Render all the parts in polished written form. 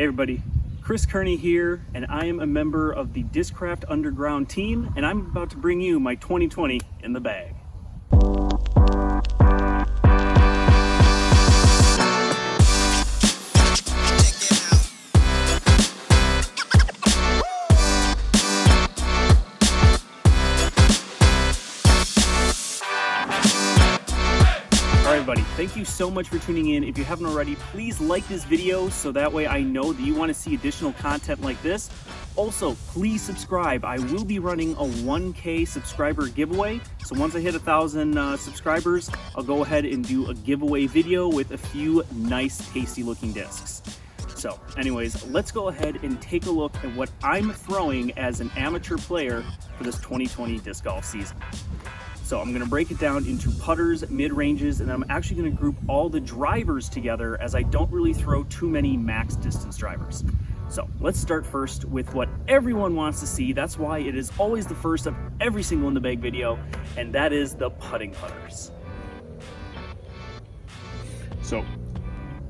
Hey everybody, Chris Kearney here, and I am a member of the Discraft Underground team, and I'm about to bring you my 2020 in the bag. Alright everybody, thank you so much for tuning in. If you haven't already, please like this video so that way I know that you want to see additional content like this. Also, please subscribe. I will be running a 1K subscriber giveaway. So once I hit 1,000 subscribers, I'll go ahead and do a giveaway video with a few nice, tasty looking discs. So anyways, let's go ahead and take a look at what I'm throwing as an amateur player for this 2020 disc golf season. So I'm going to break it down into putters, mid-ranges, and then I'm actually going to group all the drivers together as I don't really throw too many max distance drivers. So let's start first with what everyone wants to see. That's why it is always the first of every single in the bag video, and that is the putting putters. So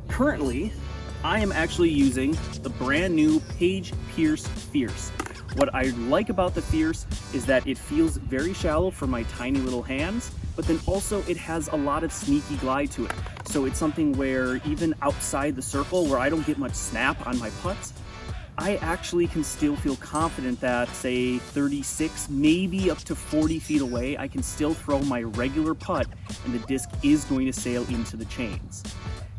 currently, I am actually using the brand new Paige Pierce Fierce. What I like about the Fierce is that it feels very shallow for my tiny little hands, but then also it has a lot of sneaky glide to it. So it's something where even outside the circle where I don't get much snap on my putts, I actually can still feel confident that, say, 36, maybe up to 40 feet away, I can still throw my regular putt and the disc is going to sail into the chains.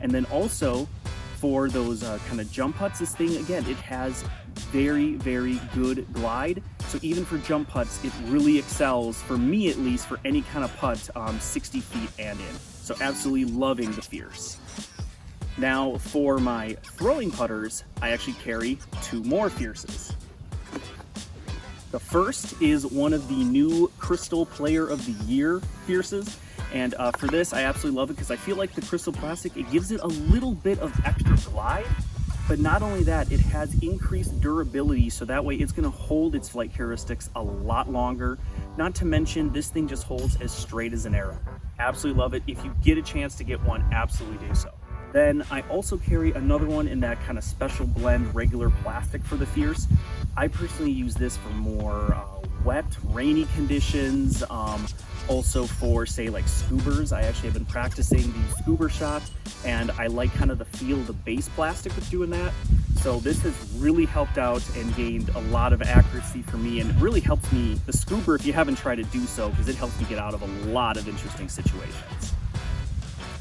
And then also, for those kind of jump putts, this thing, again, it has very, very good glide. So even for jump putts, it really excels, for me at least, for any kind of putt 60 feet and in. So absolutely loving the Fierce. Now for my throwing putters, I actually carry two more Fierces. The first is one of the new Crystal Player of the Year Fierces. And for this, I absolutely love it because I feel like the crystal plastic, it gives it a little bit of extra glide, but not only that, it has increased durability, so that way it's going to hold its flight characteristics a lot longer. Not to mention, this thing just holds as straight as an arrow. Absolutely love it. If you get a chance to get one, absolutely do so. Then I also carry another one in that kind of special blend regular plastic for the Fierce. I personally use this for more wet, rainy conditions. Also for, say, like scoobers. I actually have been practicing the scuba shot, and I like kind of the feel of the base plastic with doing that. So this has really helped out and gained a lot of accuracy for me, and it really helps me, the scuba, if you haven't tried to do so, because it helps me get out of a lot of interesting situations.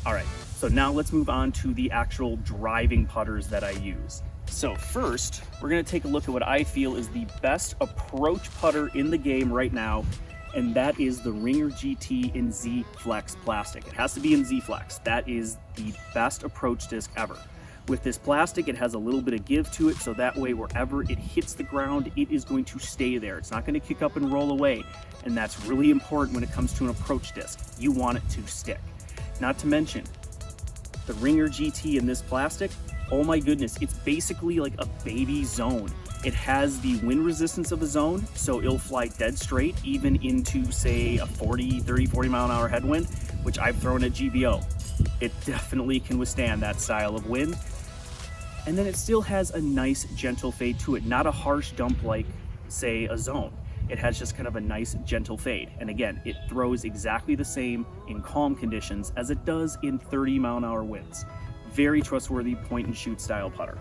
All right, so now let's move on to the actual driving putters that I use. So first, we're going to take a look at what I feel is the best approach putter in the game right now, and that is the Ringer GT in Z Flex plastic. It has to be in Z Flex. That is the best approach disc ever. With this plastic, it has a little bit of give to it, so that way wherever it hits the ground, it is going to stay there. It's not going to kick up and roll away, and that's really important when it comes to an approach disc. You want it to stick. Not to mention, the Ringer GT in this plastic, oh my goodness, it's basically like a baby zone. It has the wind resistance of a zone, so it'll fly dead straight, even into, say, a 30, 40 mile an hour headwind, which I've thrown at GBO. It definitely can withstand that style of wind. And then it still has a nice, gentle fade to it, not a harsh dump like, say, a zone. It has just kind of a nice, gentle fade. And again, it throws exactly the same in calm conditions as it does in 30 mile an hour winds. Very trustworthy point and shoot style putter.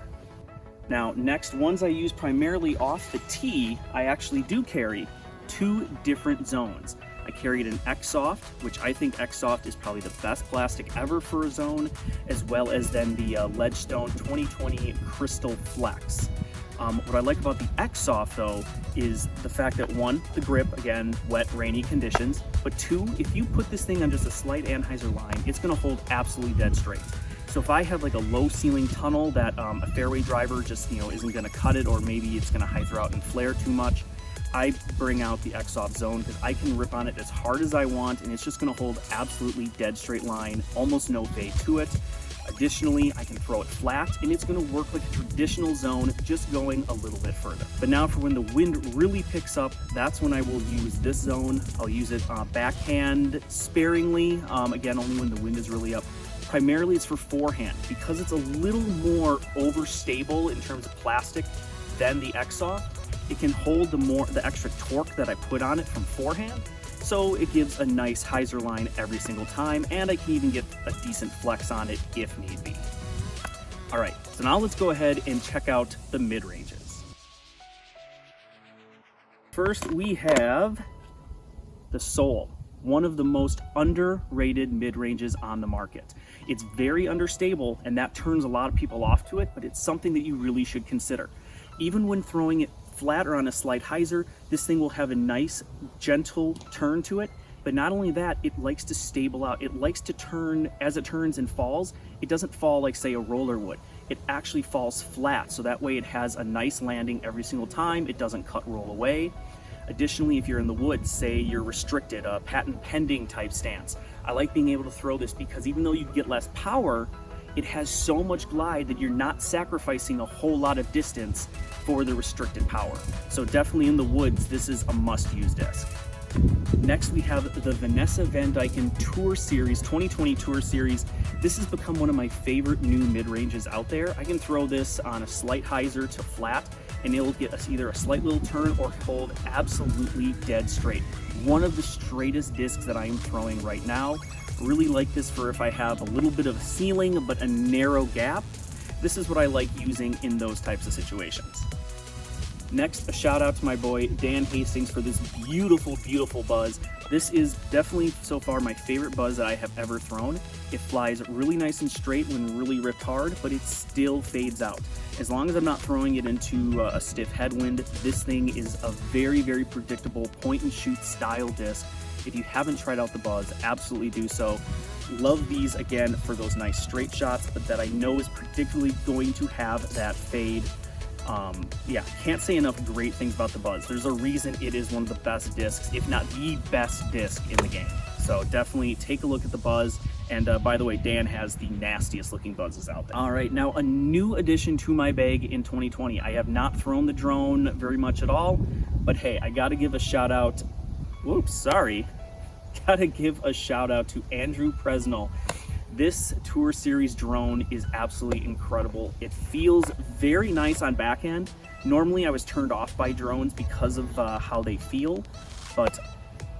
Now, next, ones I use primarily off the tee, I actually do carry two different zones. I carried an X-Soft, which I think X-Soft is probably the best plastic ever for a zone, as well as then the Ledgestone 2020 Crystal Flex. What I like about the X-Soft, though, is the fact that, one, the grip, again, wet, rainy conditions, but two, if you put this thing on just a slight anhyzer line, it's going to hold absolutely dead straight. So if I have like a low ceiling tunnel that a fairway driver just, isn't going to cut it, or maybe it's going to hyzer out and flare too much, I bring out the X-Soft zone because I can rip on it as hard as I want, and it's just going to hold absolutely dead straight line, almost no fade to it. Additionally, I can throw it flat, and it's going to work like a traditional zone, just going a little bit further. But now for when the wind really picks up, that's when I will use this zone. I'll use it backhand sparingly, again, only when the wind is really up. Primarily it's for forehand. Because it's a little more overstable in terms of plastic than the X-Soft, it can hold the extra torque that I put on it from forehand, so it gives a nice hyzer line every single time, and I can even get a decent flex on it if need be. All right, so now let's go ahead and check out the mid-ranges. First, we have the Soul, one of the most underrated mid-ranges on the market. It's very understable, and that turns a lot of people off to it, but it's something that you really should consider. Even when throwing it flat or on a slight hyzer, this thing will have a nice, gentle turn to it. But not only that, it likes to stable out. It likes to turn, as it turns and falls, it doesn't fall like, say, a roller would. It actually falls flat, so that way it has a nice landing every single time. It doesn't cut roll away. Additionally, if you're in the woods, say you're restricted, a patent pending type stance, I like being able to throw this because even though you get less power, it has so much glide that you're not sacrificing a whole lot of distance for the restricted power. So definitely in the woods, this is a must-use disc. Next, we have the Vanessa Van Dyken Tour Series, 2020 Tour Series. This has become one of my favorite new mid-ranges out there. I can throw this on a slight hyzer to flat, and it'll get either a slight little turn or hold absolutely dead straight. One of the straightest discs that I am throwing right now. Really like this for if I have a little bit of a ceiling but a narrow gap. This is what I like using in those types of situations. Next, a shout out to my boy Dan Hastings for this beautiful, beautiful buzz. This is definitely so far my favorite buzz that I have ever thrown. It flies really nice and straight when really ripped hard, but it still fades out. As long as I'm not throwing it into a stiff headwind, this thing is a very, very predictable point and shoot style disc. If you haven't tried out the buzz, absolutely do so. Love these again for those nice straight shots, but that I know is particularly going to have that fade. Yeah, can't say enough great things about the buzz. There's a reason it is one of the best discs, if not the best disc in the game. So definitely take a look at the buzz. And by the way, Dan has the nastiest looking buzzes out there. All right, now a new addition to my bag in 2020. I have not thrown the drone very much at all, but hey, I gotta give a shout out. Whoops, sorry. Gotta give a shout out to Andrew Presnell. This Tour Series drone is absolutely incredible. It feels very nice on backhand. Normally I was turned off by drones because of how they feel, but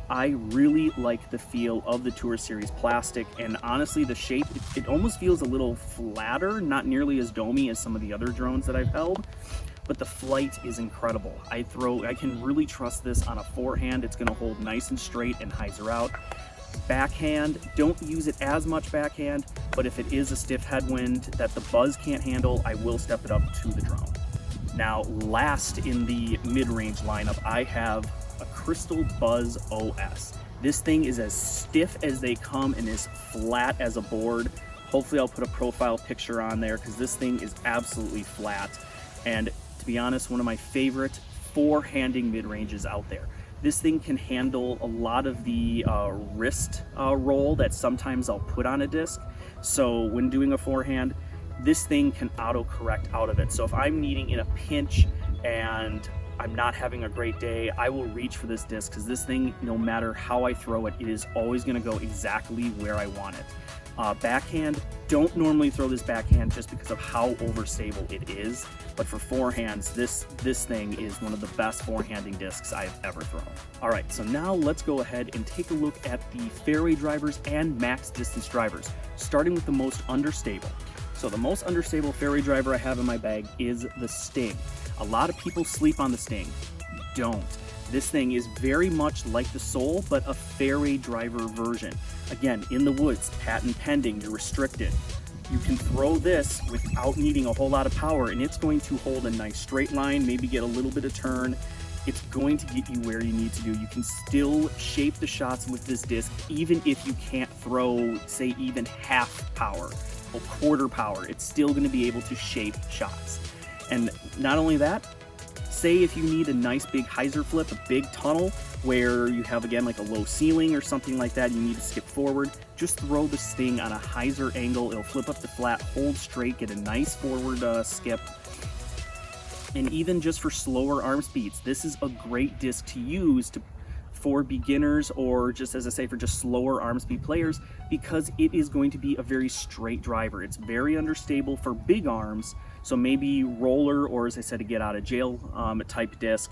I really like the feel of the Tour Series plastic, and honestly the shape, it almost feels a little flatter, not nearly as domey as some of the other drones that I've held, but the flight is incredible. I can really trust this on a forehand. It's gonna hold nice and straight and hyzer out. Backhand, don't use it as much backhand, but if it is a stiff headwind that the buzz can't handle, I will step it up to the drone. Now, last in the mid-range lineup, I have a Crystal Buzz OS. This thing is as stiff as they come and as flat as a board. Hopefully I'll put a profile picture on there because this thing is absolutely flat. And to be honest, one of my favorite four-handing mid-ranges out there. This thing can handle a lot of the wrist roll that sometimes I'll put on a disc. So when doing a forehand, this thing can auto-correct out of it. So if I'm needing in a pinch and I'm not having a great day, I will reach for this disc because this thing, no matter how I throw it, it is always gonna go exactly where I want it. Backhand, don't normally throw this backhand just because of how overstable it is, but for forehands, this thing is one of the best forehanding discs I've ever thrown. All right, so now let's go ahead and take a look at the fairway drivers and max distance drivers, starting with the most understable. So the most understable fairway driver I have in my bag is the Sting. A lot of people sleep on the Sting. Don't. This thing is very much like the Soul, but a fairway driver version. Again, in the woods, patent pending, you're restricted. You can throw this without needing a whole lot of power, and it's going to hold a nice straight line, maybe get a little bit of turn. It's going to get you where you need to do. You can still shape the shots with this disc, even if you can't throw, say, even half power or quarter power. It's still going to be able to shape shots. And not only that, say if you need a nice big hyzer flip, a big tunnel where you have, again, like a low ceiling or something like that, you need to skip forward, just throw the Sting on a hyzer angle. It'll flip up to flat, hold straight, get a nice forward skip. And even just for slower arm speeds, this is a great disc to use to for beginners, or just, as I say, for just slower arm speed players, because it is going to be a very straight driver. It's very understable for big arms, so maybe roller, or as I said, a get out of jail type disc.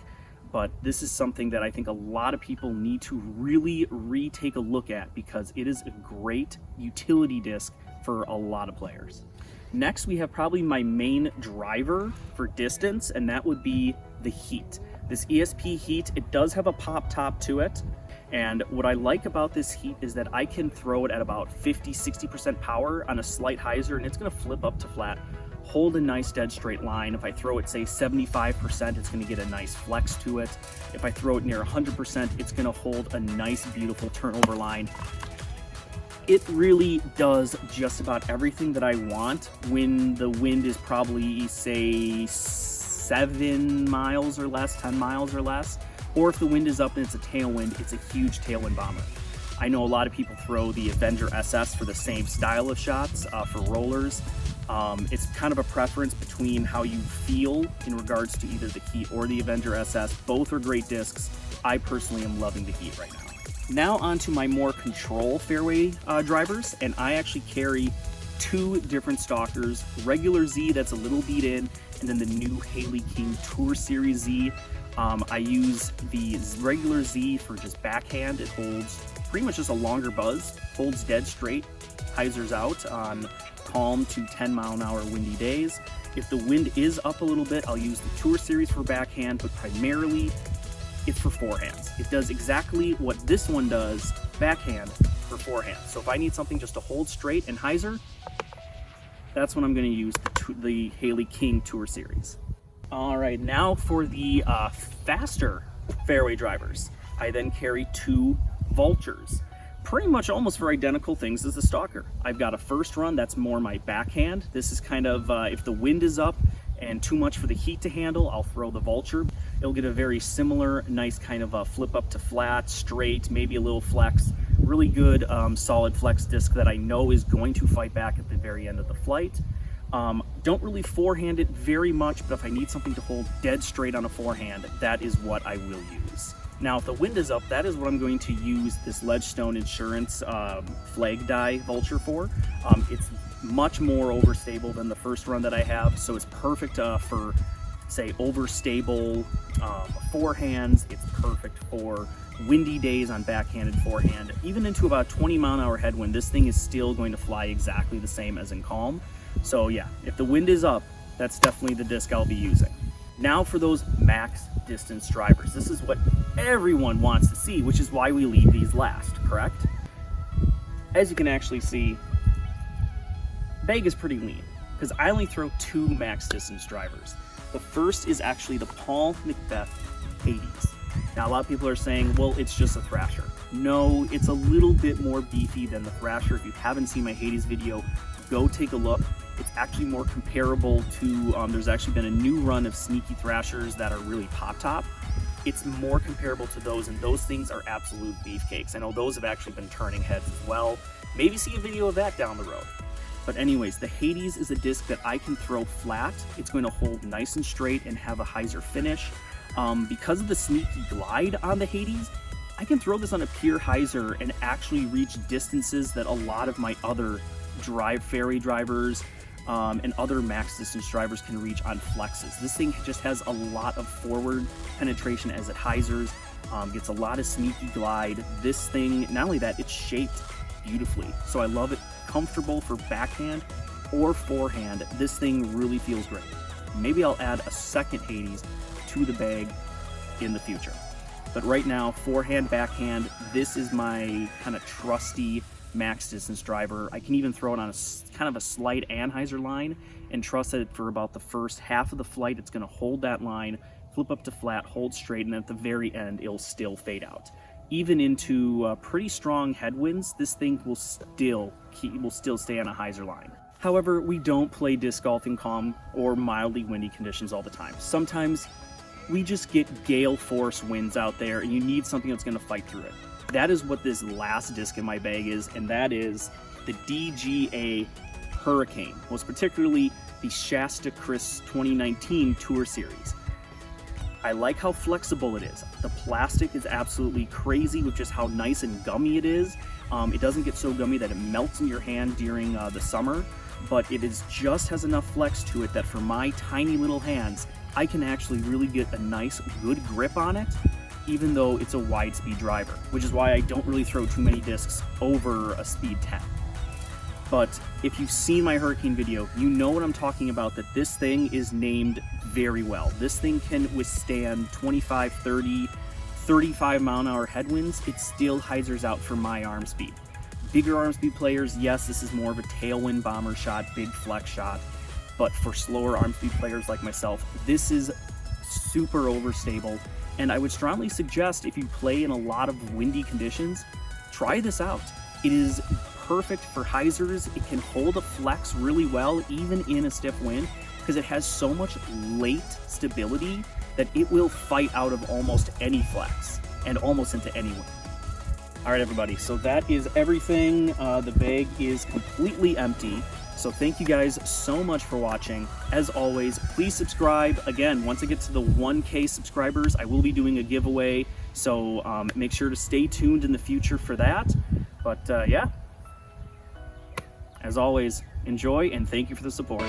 But this is something that I think a lot of people need to really retake a look at, because it is a great utility disc for a lot of players. Next, we have probably my main driver for distance, and that would be the Heat. This ESP Heat, it does have a pop top to it, and what I like about this Heat is that I can throw it at about 50-60% power on a slight hyzer, and it's going to flip up to flat, hold a nice dead straight line. If I throw it, say, 75%, it's going to get a nice flex to it. If I throw it near 100%, it's going to hold a nice, beautiful turnover line. It really does just about everything that I want when the wind is probably, say, 7 miles or less, 10 miles or less, or if the wind is up and it's a tailwind, it's a huge tailwind bomber. I know a lot of people throw the Avenger SS for the same style of shots for rollers. It's kind of a preference between how you feel in regards to either the Heat or the Avenger SS. Both are great discs. I personally am loving the Heat right now. Now on to my more control fairway drivers, and I actually carry 2 different stalkers, regular Z that's a little beat in, and then the new Haley King Tour Series Z. I use the regular Z for just backhand. It holds pretty much just a longer buzz, holds dead straight, hyzers out on calm to 10-mile-an-hour windy days. If the wind is up a little bit, I'll use the Tour Series for backhand, but primarily it's for forehands. It does exactly what this one does, backhand, for forehand. So if I need something just to hold straight and hyzer, that's when I'm going to use the Haley King Tour Series. All right, now for the faster fairway drivers, I then carry 2 Vultures. Pretty much almost for identical things as the stalker. I've got a first run that's more my backhand. This is kind of, if the wind is up and too much for the Heat to handle, I'll throw the Vulture. It'll get a very similar, nice kind of a flip up to flat, straight, maybe a little flex. Really good, solid flex disc that I know is going to fight back at the very end of the flight. Don't really forehand it very much, but if I need something to hold dead straight on a forehand, that is what I will use. Now, if the wind is up, that is what I'm going to use this Ledgestone Insurance flag die Vulture for. It's much more overstable than the first run that I have, so it's perfect for, say, overstable forehands. It's perfect for windy days on backhanded forehand. Even into about 20-mile-an-hour headwind, this thing is still going to fly exactly the same as in calm. So yeah, if the wind is up, that's definitely the disc I'll be using. Now for those max distance drivers. This is what everyone wants to see, which is why we leave these last, correct? As you can actually see, bag is pretty lean, because I only throw 2 max distance drivers. The first is actually the Paul Macbeth Hades. Now a lot of people are saying, well, it's just a Thrasher. No, it's a little bit more beefy than the Thrasher. If you haven't seen my Hades video, go take a look. It's actually more comparable to, there's actually been a new run of sneaky Thrashers that are really pop-top. It's more comparable to those, and those things are absolute beefcakes. I know those have actually been turning heads as well. Maybe see a video of that down the road. But anyways, the Hades is a disc that I can throw flat. It's going to hold nice and straight and have a hyzer finish. Because of the sneaky glide on the Hades, I can throw this on a pure hyzer and actually reach distances that a lot of my other fairway drivers and other max distance drivers can reach on flexes. This thing just has a lot of forward penetration as it hyzers, gets a lot of sneaky glide. This thing, not only that, it's shaped beautifully. So I love it. Comfortable for backhand or forehand. This thing really feels great. Maybe I'll add a second Hades to the bag in the future. But right now, forehand, backhand, this is my kind of trusty max distance driver. I can even throw it on a kind of a slight anhyzer line and trust that for about the first half of the flight, it's going to hold that line, flip up to flat, hold straight, and at the very end, it'll still fade out. Even into pretty strong headwinds, this thing will still stay on a hyzer line. However, we don't play disc golf in calm or mildly windy conditions all the time. Sometimes we just get gale force winds out there, and you need something that's going to fight through it. That is what this last disc in my bag is, and that is the DGA Hurricane, most particularly the Shasta Chris 2019 Tour Series. I like how flexible it is. The plastic is absolutely crazy with just how nice and gummy it is. It doesn't get so gummy that it melts in your hand during the summer, but it just has enough flex to it that for my tiny little hands, I can actually really get a nice, good grip on it, even though it's a wide speed driver, which is why I don't really throw too many discs over a speed 10. But if you've seen my Hurricane video, you know what I'm talking about, that this thing is named very well. This thing can withstand 25, 30, 35 mile an hour headwinds. It still hyzers out for my arm speed. Bigger arm speed players, yes, this is more of a tailwind bomber shot, big flex shot. But for slower arm speed players like myself, this is super overstable. And I would strongly suggest, if you play in a lot of windy conditions, try this out. It is perfect for hyzers. It can hold a flex really well, even in a stiff wind, because it has so much late stability that it will fight out of almost any flex and almost into any wind. All right, everybody, so that is everything. The bag is completely empty. So thank you guys so much for watching. As always, please subscribe. Again, once I get to the 1K subscribers, I will be doing a giveaway. So make sure to stay tuned in the future for that. But yeah, as always, enjoy and thank you for the support.